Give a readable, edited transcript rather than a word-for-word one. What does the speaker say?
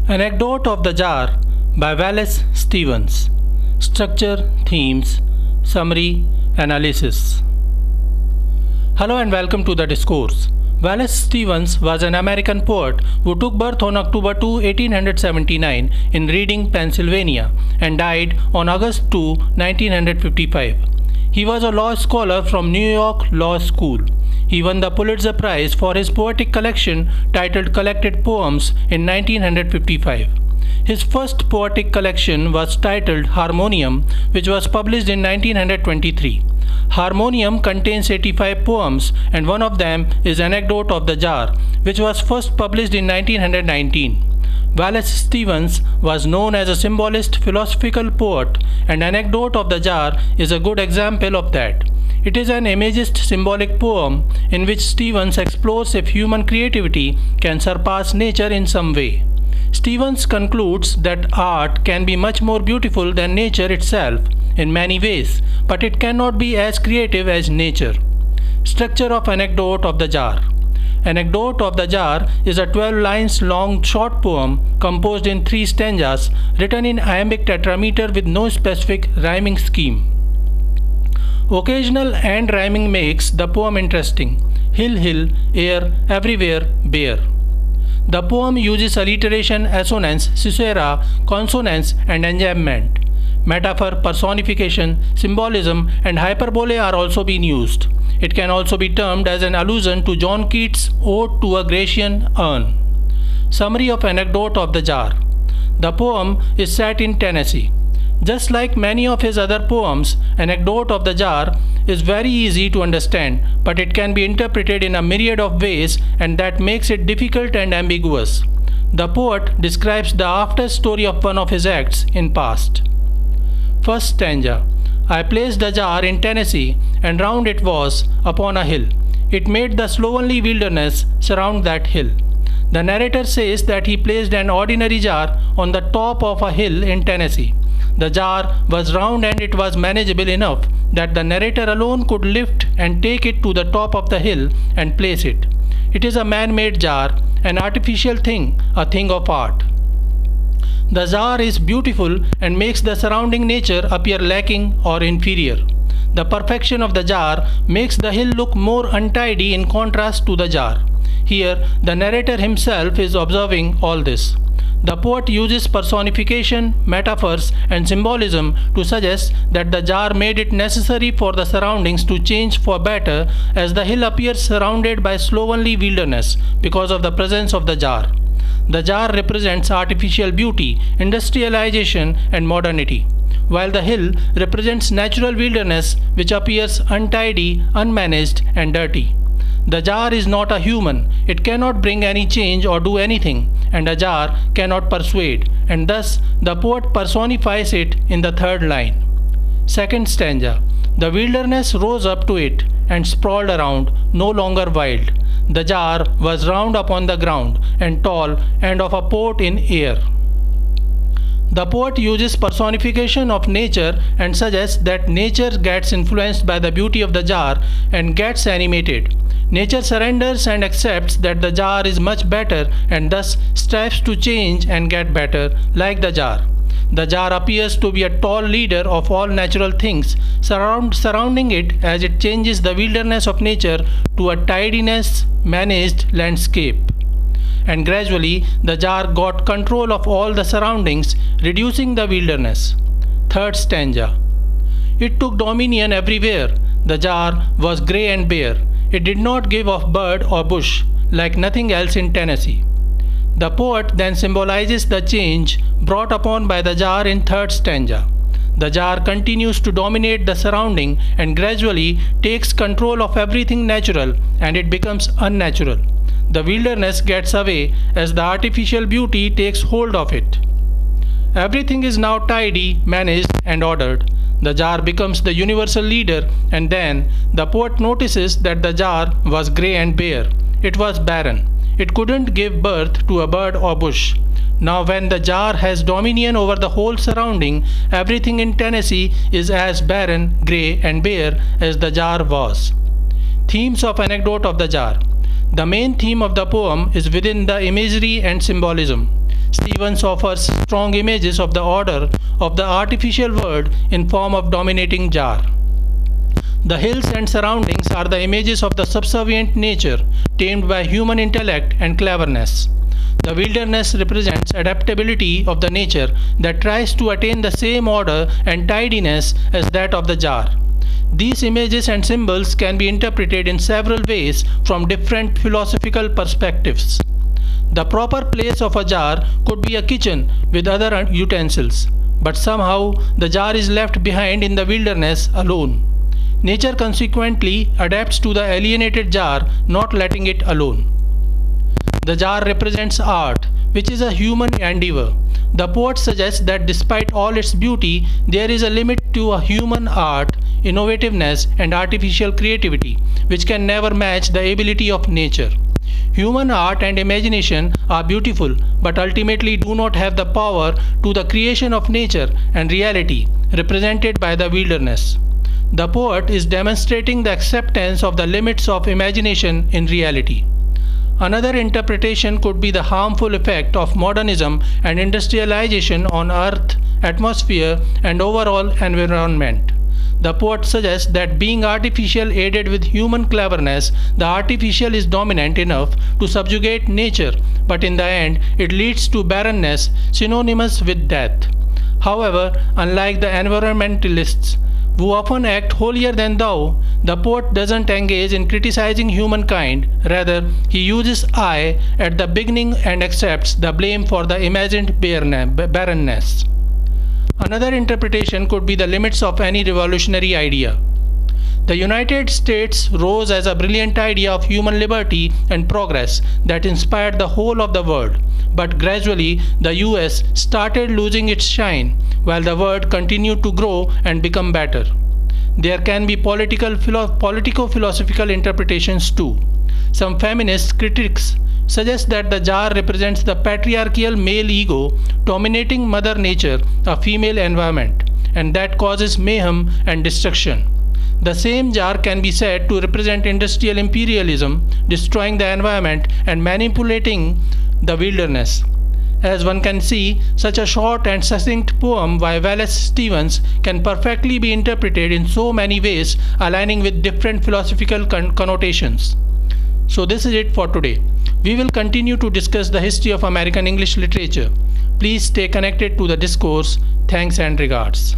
Anecdote of the Jar by Wallace Stevens. Structure, themes, summary, analysis. Hello and welcome to the discourse. Wallace Stevens was an American poet who took birth on October 2, 1879 in Reading, Pennsylvania and died on August 2, 1955. He was a law scholar from New York Law School. He won the Pulitzer Prize for his poetic collection titled Collected Poems in 1955. His first poetic collection was titled Harmonium, which was published in 1923. Harmonium contains 85 poems, and one of them is Anecdote of the Jar, which was first published in 1919. Wallace Stevens was known as a symbolist philosophical poet, and Anecdote of the Jar is a good example of that. It is an imagist symbolic poem in which Stevens explores if human creativity can surpass nature in some way. Stevens concludes that art can be much more beautiful than nature itself in many ways, but it cannot be as creative as nature. Structure of Anecdote of the Jar. Anecdote of the Jar is a 12 lines long short poem composed in 3 stanzas written in iambic tetrameter with no specific rhyming scheme. Occasional and rhyming makes the poem interesting. Hill, hill, air, everywhere, bare. The poem uses alliteration, assonance, caesura, consonance, and enjambment. Metaphor, personification, symbolism, and hyperbole are also being used. It can also be termed as an allusion to John Keats' Ode to a Grecian Urn. Summary of Anecdote of the Jar. The poem is set in Tennessee. Just like many of his other poems, Anecdote of the Jar is very easy to understand, but it can be interpreted in a myriad of ways, and that makes it difficult and ambiguous. The poet describes the after story of one of his acts in past. First stanza. I placed the jar in Tennessee, and round it was upon a hill. It made the slovenly wilderness surround that hill. The narrator says that he placed an ordinary jar on the top of a hill in Tennessee. The jar was round and it was manageable enough that the narrator alone could lift and take it to the top of the hill and place it. It is a man-made jar, an artificial thing, a thing of art. The jar is beautiful and makes the surrounding nature appear lacking or inferior. The perfection of the jar makes the hill look more untidy in contrast to the jar. Here, the narrator himself is observing all this. The poet uses personification, metaphors, and symbolism to suggest that the jar made it necessary for the surroundings to change for better, as the hill appears surrounded by slovenly wilderness because of the presence of the jar. The jar represents artificial beauty, industrialization, and modernity, while the hill represents natural wilderness which appears untidy, unmanaged, and dirty. The jar is not a human, it cannot bring any change or do anything, and a jar cannot persuade, and thus the poet personifies it in the third line. Second stanza. The wilderness rose up to it and sprawled around, no longer wild. The jar was round upon the ground and tall and of a port in air. The poet uses personification of nature and suggests that nature gets influenced by the beauty of the jar and gets animated. Nature surrenders and accepts that the jar is much better and thus strives to change and get better, like the jar. The jar appears to be a tall leader of all natural things, surrounding it as it changes the wilderness of nature to a tidiness, managed landscape. And gradually, the jar got control of all the surroundings, reducing the wilderness. Third stanza. It took dominion everywhere. The jar was grey and bare. It did not give off bird or bush, like nothing else in Tennessee. The poet then symbolizes the change brought upon by the jar in third stanza. The jar continues to dominate the surrounding and gradually takes control of everything natural, and it becomes unnatural. The wilderness gets away as the artificial beauty takes hold of it. Everything is now tidy, managed, and ordered. The jar becomes the universal leader, and then the poet notices that the jar was grey and bare. It was barren. It couldn't give birth to a bird or bush. Now when the jar has dominion over the whole surrounding, everything in Tennessee is as barren, grey, and bare as the jar was. Themes of Anecdote of the Jar. The main theme of the poem is within the imagery and symbolism. Stevens offers strong images of the order of the artificial world in form of dominating jar. The hills and surroundings are the images of the subservient nature tamed by human intellect and cleverness. The wilderness represents adaptability of the nature that tries to attain the same order and tidiness as that of the jar. These images and symbols can be interpreted in several ways from different philosophical perspectives. The proper place of a jar could be a kitchen with other utensils, but somehow the jar is left behind in the wilderness alone. Nature consequently adapts to the alienated jar, not letting it alone. The jar represents art, which is a human endeavor. The poet suggests that despite all its beauty, there is a limit to a human art, innovativeness, and artificial creativity, which can never match the ability of nature. Human art and imagination are beautiful, but ultimately do not have the power to the creation of nature and reality, represented by the wilderness. The poet is demonstrating the acceptance of the limits of imagination in reality. Another interpretation could be the harmful effect of modernism and industrialization on earth, atmosphere, and overall environment. The poet suggests that being artificial aided with human cleverness, the artificial is dominant enough to subjugate nature, but in the end it leads to barrenness synonymous with death. However, unlike the environmentalists, who often act holier than thou, the poet doesn't engage in criticizing humankind. Rather, he uses I at the beginning and accepts the blame for the imagined barrenness. Another interpretation could be the limits of any revolutionary idea. The United States rose as a brilliant idea of human liberty and progress that inspired the whole of the world. But gradually, the US started losing its shine, while the world continued to grow and become better. There can be politico-philosophical interpretations too. Some feminist critics suggest that the jar represents the patriarchal male ego dominating Mother Nature, a female environment, and that causes mayhem and destruction. The same jar can be said to represent industrial imperialism, destroying the environment and manipulating the wilderness. As one can see, such a short and succinct poem by Wallace Stevens can perfectly be interpreted in so many ways, aligning with different philosophical connotations. So this is it for today. We will continue to discuss the history of American English literature. Please stay connected to the discourse. Thanks and regards.